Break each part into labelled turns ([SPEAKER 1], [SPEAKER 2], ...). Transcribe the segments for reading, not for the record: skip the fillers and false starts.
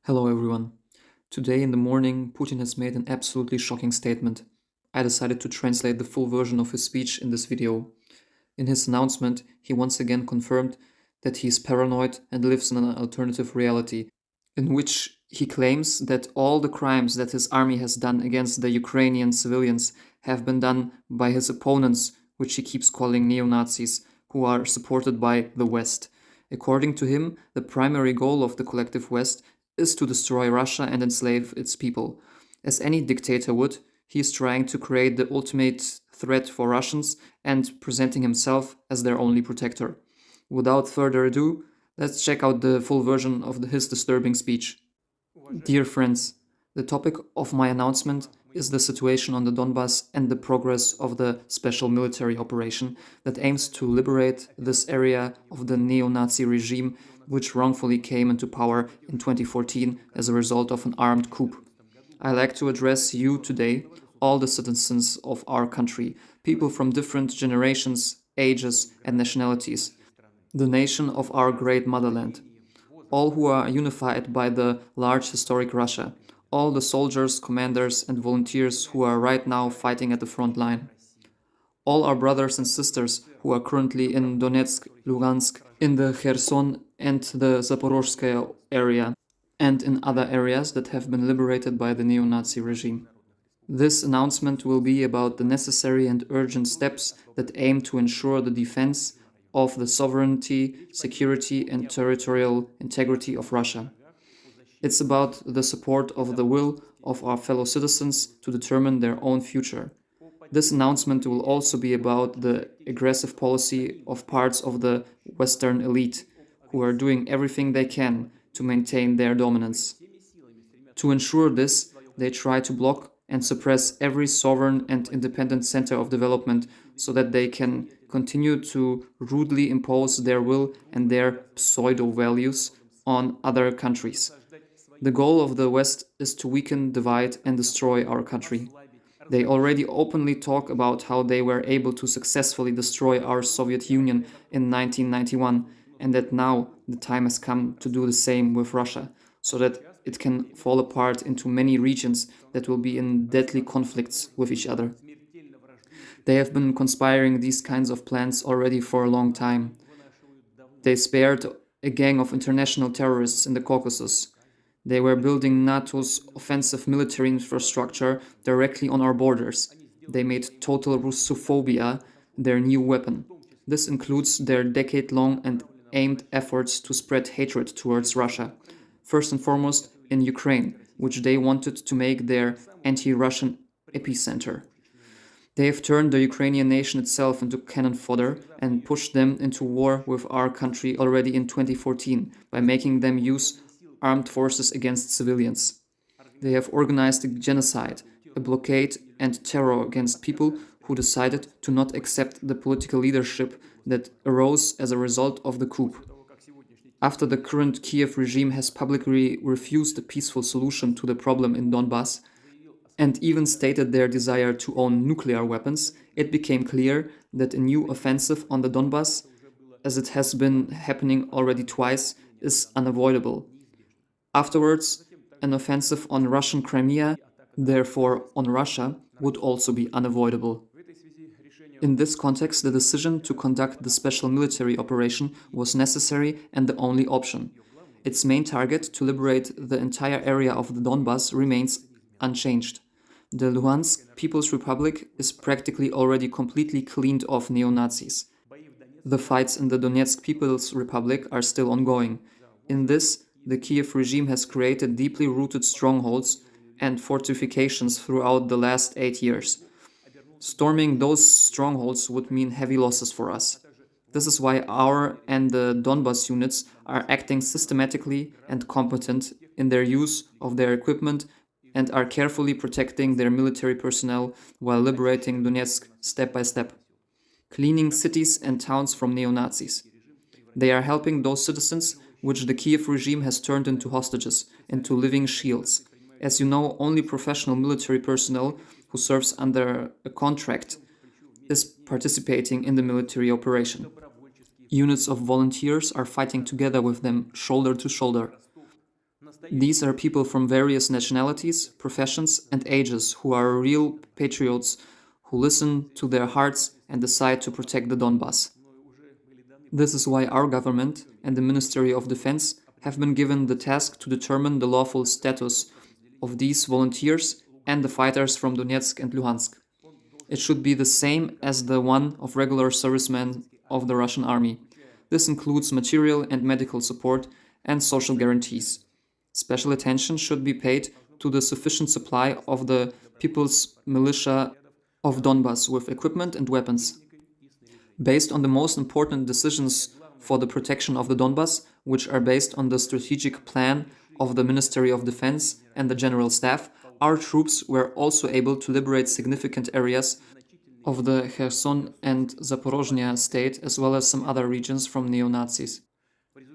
[SPEAKER 1] Hello everyone. Today in the morning, Putin has made an absolutely shocking statement. I decided to translate the full version of his speech in this video. In his announcement, he once again confirmed that he is paranoid and lives in an alternative reality, in which he claims that all the crimes that his army has done against the Ukrainian civilians have been done by his opponents, which he keeps calling neo-Nazis, who are supported by the West. According to him, the primary goal of the collective West is to destroy Russia and enslave its people. As any dictator would, he is trying to create the ultimate threat for Russians and presenting himself as their only protector. Without further ado, let's check out the full version of his disturbing speech. Dear friends, the topic of my announcement is the situation on the Donbas and the progress of the special military operation that aims to liberate this area of the neo-Nazi regime which wrongfully came into power in 2014 as a result of an armed coup. I like to address you today, all the citizens of our country, people from different generations, ages and nationalities, the nation of our great motherland, all who are unified by the large historic Russia, all the soldiers, commanders and volunteers who are right now fighting at the front line, all our brothers and sisters who are currently in Donetsk, Lugansk, in the Kherson and the Zaporozhskaya area, and in other areas that have been liberated by the neo-Nazi regime. This announcement will be about the necessary and urgent steps that aim to ensure the defense of the sovereignty, security and territorial integrity of Russia. It's about the support of the will of our fellow citizens to determine their own future. This announcement will also be about the aggressive policy of parts of the Western elite, who are doing everything they can to maintain their dominance. To ensure this, they try to block and suppress every sovereign and independent center of development so that they can continue to rudely impose their will and their pseudo-values on other countries. The goal of the West is to weaken, divide and destroy our country. They already openly talk about how they were able to successfully destroy our Soviet Union in 1991 and that now the time has come to do the same with Russia, so that it can fall apart into many regions that will be in deadly conflicts with each other. They have been conspiring these kinds of plans already for a long time. They spared a gang of international terrorists in the Caucasus. They were building NATO's offensive military infrastructure directly on our borders. They made total Russophobia their new weapon. This includes their decade-long and aimed efforts to spread hatred towards Russia, first and foremost in Ukraine, which they wanted to make their anti-Russian epicenter. They have turned the Ukrainian nation itself into cannon fodder and pushed them into war with our country already in 2014 by making them use armed forces against civilians. They have organized a genocide, a blockade and terror against people who decided to not accept the political leadership that arose as a result of the coup. After the current Kiev regime has publicly refused a peaceful solution to the problem in Donbas, and even stated their desire to own nuclear weapons, it became clear that a new offensive on the Donbas, as it has been happening already twice, is unavoidable. Afterwards, an offensive on Russian Crimea, therefore on Russia, would also be unavoidable. In this context, the decision to conduct the special military operation was necessary and the only option. Its main target, to liberate the entire area of the Donbas, remains unchanged. The Luhansk People's Republic is practically already completely cleaned of neo-Nazis. The fights in the Donetsk People's Republic are still ongoing. In this, the Kiev regime has created deeply rooted strongholds and fortifications throughout the last 8 years. Storming those strongholds would mean heavy losses for us. This is why our and the Donbas units are acting systematically and competent in their use of their equipment and are carefully protecting their military personnel while liberating Donetsk step by step, cleaning cities and towns from neo-Nazis. They are helping those citizens which the Kiev regime has turned into hostages, into living shields. As you know, only professional military personnel who serves under a contract is participating in the military operation. Units of volunteers are fighting together with them, shoulder to shoulder. These are people from various nationalities, professions, and ages who are real patriots who listen to their hearts and decide to protect the Donbas. This is why our government and the Ministry of Defense have been given the task to determine the lawful status of these volunteers and the fighters from Donetsk and Luhansk. It should be the same as the one of regular servicemen of the Russian army. This includes material and medical support and social guarantees. Special attention should be paid to the sufficient supply of the People's Militia of Donbas with equipment and weapons. Based on the most important decisions for the protection of the Donbas, which are based on the strategic plan of the Ministry of Defense and the General Staff, our troops were also able to liberate significant areas of the Kherson and Zaporozhye state, as well as some other regions from neo-Nazis.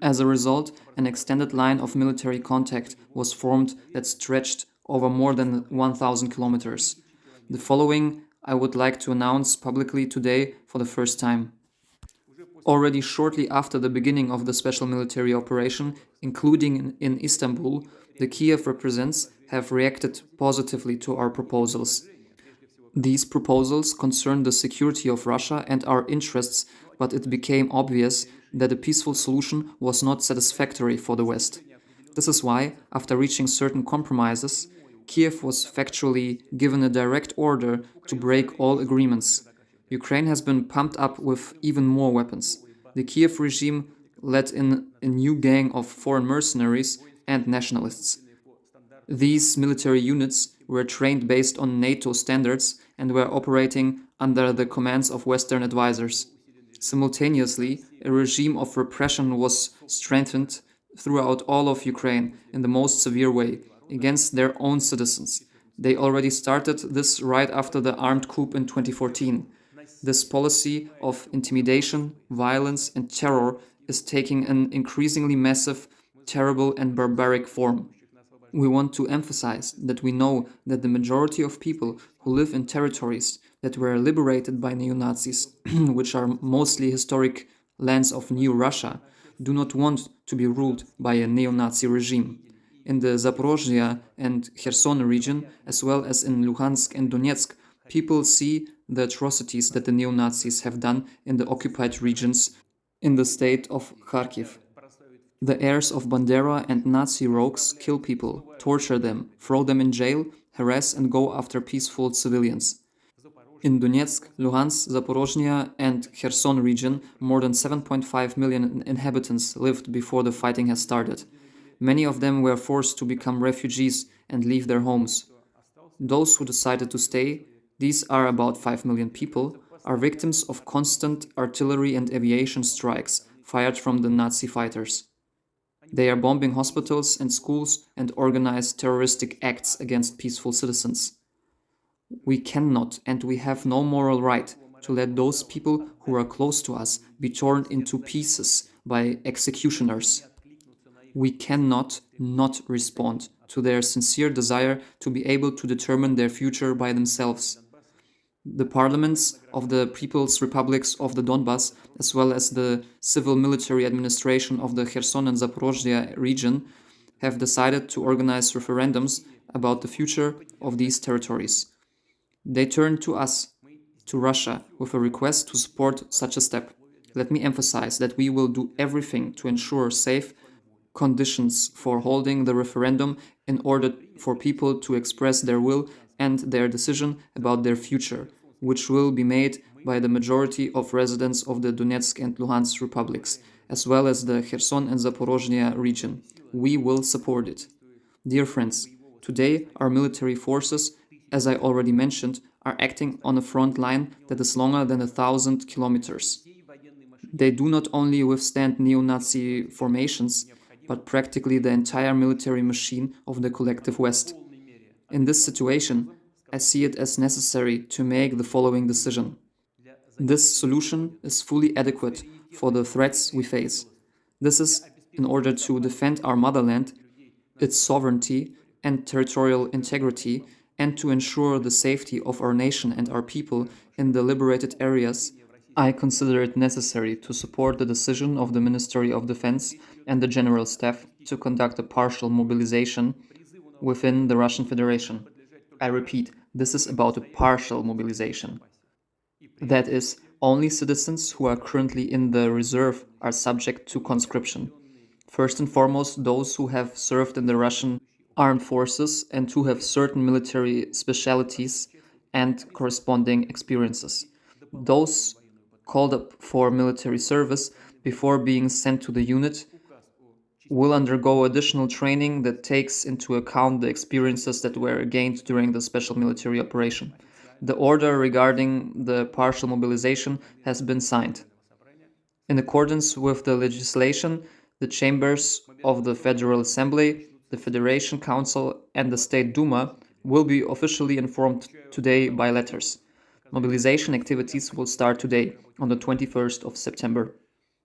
[SPEAKER 1] As a result, an extended line of military contact was formed that stretched over more than 1,000 kilometers. The following I would like to announce publicly today for the first time. Already shortly after the beginning of the special military operation, including in Istanbul, the Kiev representatives have reacted positively to our proposals. These proposals concern the security of Russia and our interests, but it became obvious that a peaceful solution was not satisfactory for the West. This is why, after reaching certain compromises, Kiev was factually given a direct order to break all agreements. Ukraine has been pumped up with even more weapons. The Kiev regime let in a new gang of foreign mercenaries and nationalists. These military units were trained based on NATO standards and were operating under the commands of Western advisors. Simultaneously, a regime of repression was strengthened throughout all of Ukraine in the most severe way against their own citizens. They already started this right after the armed coup in 2014. This policy of intimidation, violence, and terror is taking an increasingly massive, terrible, and barbaric form. We want to emphasize that we know that the majority of people who live in territories that were liberated by neo-Nazis, which are mostly historic lands of New Russia, do not want to be ruled by a neo-Nazi regime. In the Zaporozhye and Kherson region, as well as in Luhansk and Donetsk, people see the atrocities that the neo-Nazis have done in the occupied regions in the state of Kharkiv. The heirs of Bandera and Nazi rogues kill people, torture them, throw them in jail, harass and go after peaceful civilians. In Donetsk, Luhansk, Zaporozhye and Kherson region, more than 7.5 million inhabitants lived before the fighting has started. Many of them were forced to become refugees and leave their homes. Those who decided to stay, these are about 5 million people, are victims of constant artillery and aviation strikes fired from the Nazi fighters. They are bombing hospitals and schools and organize terroristic acts against peaceful citizens. We cannot and we have no moral right to let those people who are close to us be torn into pieces by executioners. We cannot not respond to their sincere desire to be able to determine their future by themselves. The parliaments of the People's Republics of the Donbas, as well as the civil military administration of the Kherson and Zaporozhye region, have decided to organize referendums about the future of these territories. They turn to us, to Russia, with a request to support such a step. Let me emphasize that we will do everything to ensure safe conditions for holding the referendum in order for people to express their will and their decision about their future, which will be made by the majority of residents of the Donetsk and Luhansk republics, as well as the Kherson and Zaporozhye region. We will support it. Dear friends, today our military forces, as I already mentioned, are acting on a front line that is longer than 1,000 kilometers. They do not only withstand neo-Nazi formations, but practically the entire military machine of the collective West. In this situation, I see it as necessary to make the following decision. This solution is fully adequate for the threats we face. This is in order to defend our motherland, its sovereignty and territorial integrity, and to ensure the safety of our nation and our people in the liberated areas I consider it necessary to support the decision of the Ministry of Defense and the General Staff to conduct a partial mobilization within the Russian Federation. I repeat, this is about a partial mobilization. That is, only citizens who are currently in the reserve are subject to conscription. First and foremost, those who have served in the Russian armed forces and who have certain military specialties and corresponding experiences. Those called up for military service before being sent to the unit will undergo additional training that takes into account the experiences that were gained during the special military operation. The order regarding the partial mobilization has been signed. In accordance with the legislation, the chambers of the Federal Assembly, the Federation Council, and the State Duma will be officially informed today by letters. Mobilization activities will start today, on the 21st of September.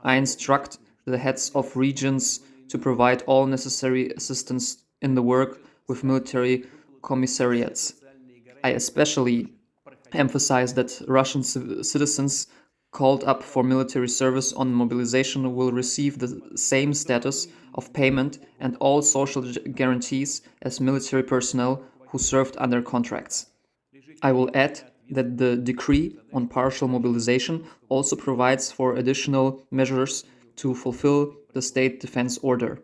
[SPEAKER 1] I instruct the heads of regions to provide all necessary assistance in the work with military commissariats. I especially emphasize that Russian citizens called up for military service on mobilization will receive the same status of payment and all social guarantees as military personnel who served under contracts. I will add that the decree on partial mobilization also provides for additional measures to fulfill the state defense order.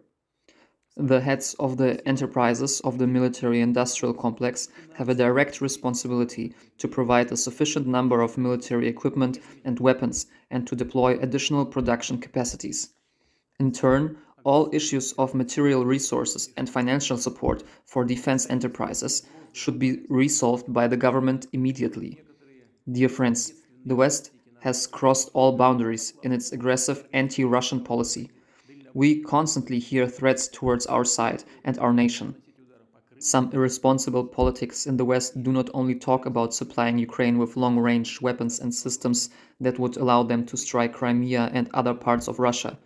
[SPEAKER 1] The heads of the enterprises of the military-industrial complex have a direct responsibility to provide a sufficient number of military equipment and weapons and to deploy additional production capacities. In turn, all issues of material resources and financial support for defense enterprises should be resolved by the government immediately. Dear friends, the West has crossed all boundaries in its aggressive anti-Russian policy. We constantly hear threats towards our side and our nation. Some irresponsible politics in the West do not only talk about supplying Ukraine with long-range weapons and systems that would allow them to strike Crimea and other parts of Russia.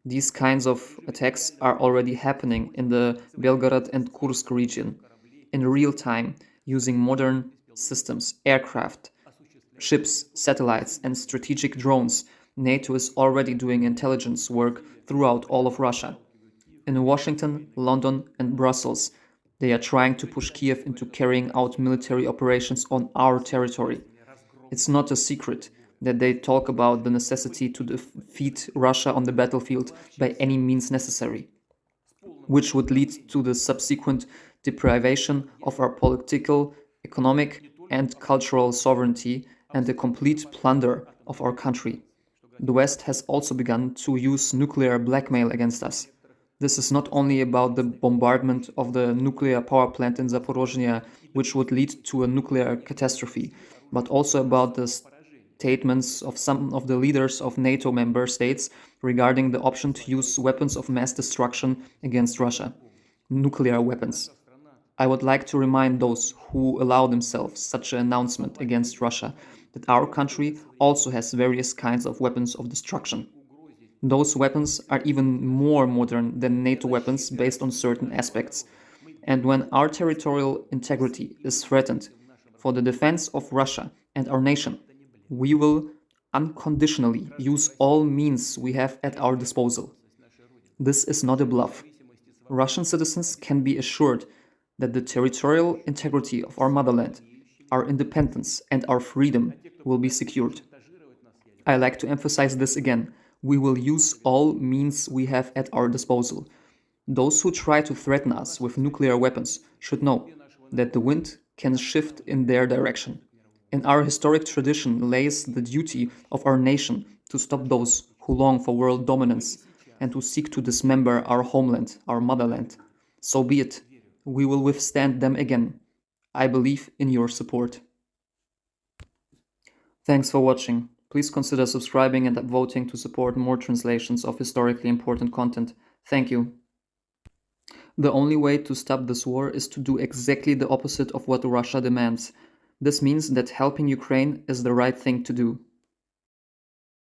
[SPEAKER 1] These kinds of attacks are already happening in the Belgorod and Kursk region, in real time, using modern systems, aircraft, ships, satellites, and strategic drones. NATO is already doing intelligence work throughout all of Russia. In Washington, London, and Brussels, they are trying to push Kiev into carrying out military operations on our territory. It's not a secret that they talk about the necessity to defeat Russia on the battlefield by any means necessary, which would lead to the subsequent deprivation of our political, economic, and cultural sovereignty and the complete plunder of our country. The West has also begun to use nuclear blackmail against us. This is not only about the bombardment of the nuclear power plant in Zaporozhye, which would lead to a nuclear catastrophe, but also about the statements of some of the leaders of NATO member states regarding the option to use weapons of mass destruction against Russia, nuclear weapons. I would like to remind those who allow themselves such an announcement against Russia that our country also has various kinds of weapons of destruction. Those weapons are even more modern than NATO weapons based on certain aspects. And when our territorial integrity is threatened for the defense of Russia and our nation, we will unconditionally use all means we have at our disposal. This is not a bluff. Russian citizens can be assured that the territorial integrity of our motherland, our independence, and our freedom will be secured. I like to emphasize this again. We will use all means we have at our disposal. Those who try to threaten us with nuclear weapons should know that the wind can shift in their direction. In our historic tradition lays the duty of our nation to stop those who long for world dominance and who seek to dismember our homeland, our motherland. So be it. We will withstand them again. I believe in your support. Thanks for watching. Please consider subscribing and voting to support more translations of historically important content. Thank you. The only way to stop this war is to do exactly the opposite of what Russia demands. This means that helping Ukraine is the right thing to do.